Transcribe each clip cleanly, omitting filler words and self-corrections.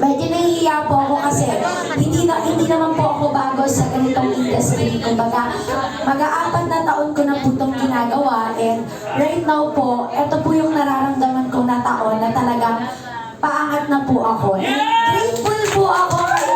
Medyo nahihiya po ako kasi hindi naman po ako bago sa ganitong industry. Kumbaga, mag-aapat na taon ko na po itong ginagawa, and right now po, ito po yung nararamdaman ko na taon na talagang paangat na po ako. And grateful po ako kay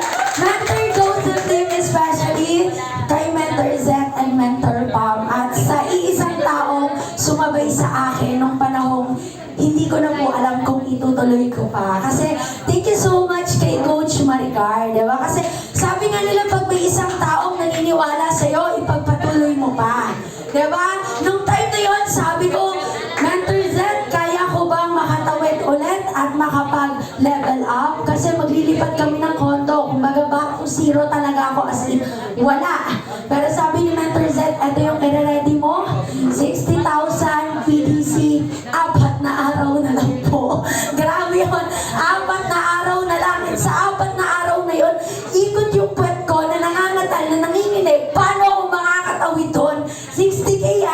Mentor Joseph Lim, especially kay Mentor Zeth and Mentor Pam, at sa iisang taong sumabay sa akin nung panahong hindi ko na po alam kung itutuloy ko pa. Kasi thank you so much kay Coach Maricar, di ba? Kasi sabi nga nila, pag may isang taong naniniwala sa'yo, ipagpatuloy mo pa. Di ba? Nung time na yon, sabi ko, Mentor Zeth, kaya ko bang makatawid ulit at makapag-level up? Kasi maglilipat kami ng kondo. Kumbaga, back to zero talaga ako, as in, wala. Pero sabi ni Mentor Zeth, ito yung kire-ready mo, 60,000 PDC, 4 na araw na lang po. Grabe yun. 4 na araw na lang. At sa 4 na araw na yun, ikot yung puwet ko na nangangatal, na nanginginig. Paano ako makakatawid doon? 60K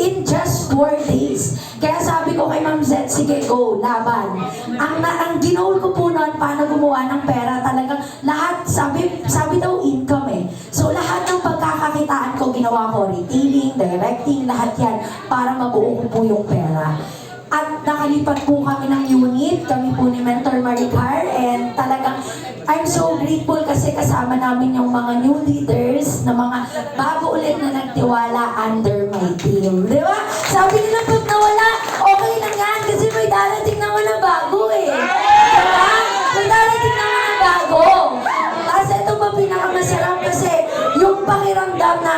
in just 4 days. Kaya sabi ko kay Ma'am Zeth, sige, go, laban. Ang ginoal ko po noon, paano gumawa ng pera, talagang lahat, sabi daw income eh. So lahat ng pagkakakitaan ko, ginawa ko, retailing, directing, lahat yan, para mabuo ko po yung pera. At nakalipat po kami ng unit, kami po ni Mentor Maricar, and talagang I'm so grateful kasi kasama namin yung mga new leaders na mga bago ulit na nagtiwala under my team. Di ba? Sabi nila pag nawala, okay lang yan kasi may darating naman na bago eh. Di ba? May darating naman na bago. Kasi ito pa pinakamasarap kasi yung pakiramdam na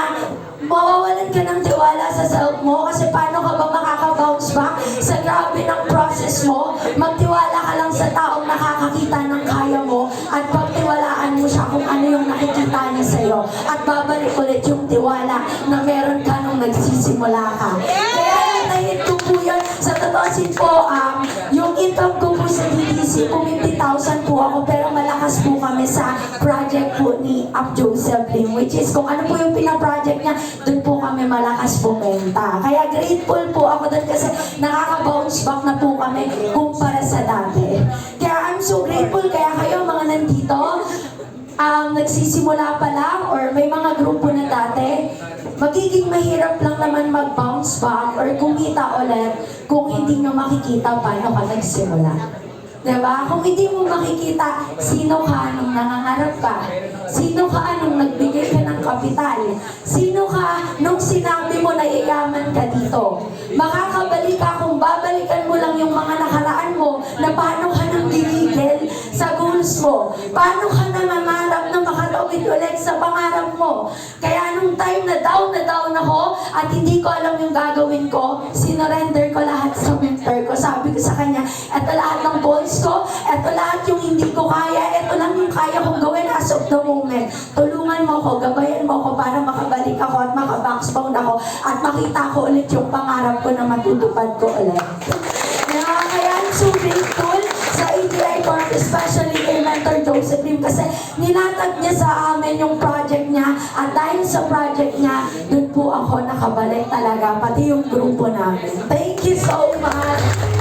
mawawalan ka ng tiwala sa self mo kasi paano ka ba makaka-bounce back sa grabe ng process mo? Magtiwala ka lang sa taong nakakakita ng kaya mo at pagtiwalaan mo siya kung ano yung nakikita niya sa'yo at babalik ulit yung tiwala na meron ka nung nagsisimula ka. Kaya yung nahit ko po yun, sa totoosin po, yung income ko po sa DDC, 50,000 po ako, pero malakas po kami sa project po ni Joseph Lim, which is kung ano po yung pinaproject niya, doon po kami malakas bumenta. Kaya grateful po ako doon kasi nakaka-bounce back na po kami kumpara sa dati. Kaya I'm so grateful, kaya kayo mga nandito, nagsisimula pa lang or may mga grupo na dati, magiging mahirap lang naman mag-bounce back or kumita ulit kung hindi nyo makikita paano ka nagsimula. Diba? Kung hindi mo makikita sino ka nung nangangarap ka, sino ka nung nagbigay ka ng kapital, sino ka nung sinabi mo na yayaman ka dito, makakabalik ka kung babalikan mo lang yung mga nakaraan mo na paano ka nang binigil sa goals mo, paano ka nangangarap na makatawid ulit sa pangarap mo. Kaya nung time na down ako at hindi ko alam yung gagawin ko, sinurrender ko lahat sa mentor ko. Sabi ko sa kanya, eto lahat ng goals ko, eto lahat yung hindi ko kaya, eto lang yung kaya kong gawin as of the moment. Tulungan mo ko, gabayan mo ko para makabalik ako at makabackbound ako at makita ko ulit yung pangarap ko na matutupad ko ulit. Kaya I'm so grateful sa ATI Corp, especially kay Mentor Joseph Lim kasi ninatag niya sa amin yung project niya at dahil sa project niya, dun po ako nakabalik talaga, pati yung grupo namin. Thank you so much!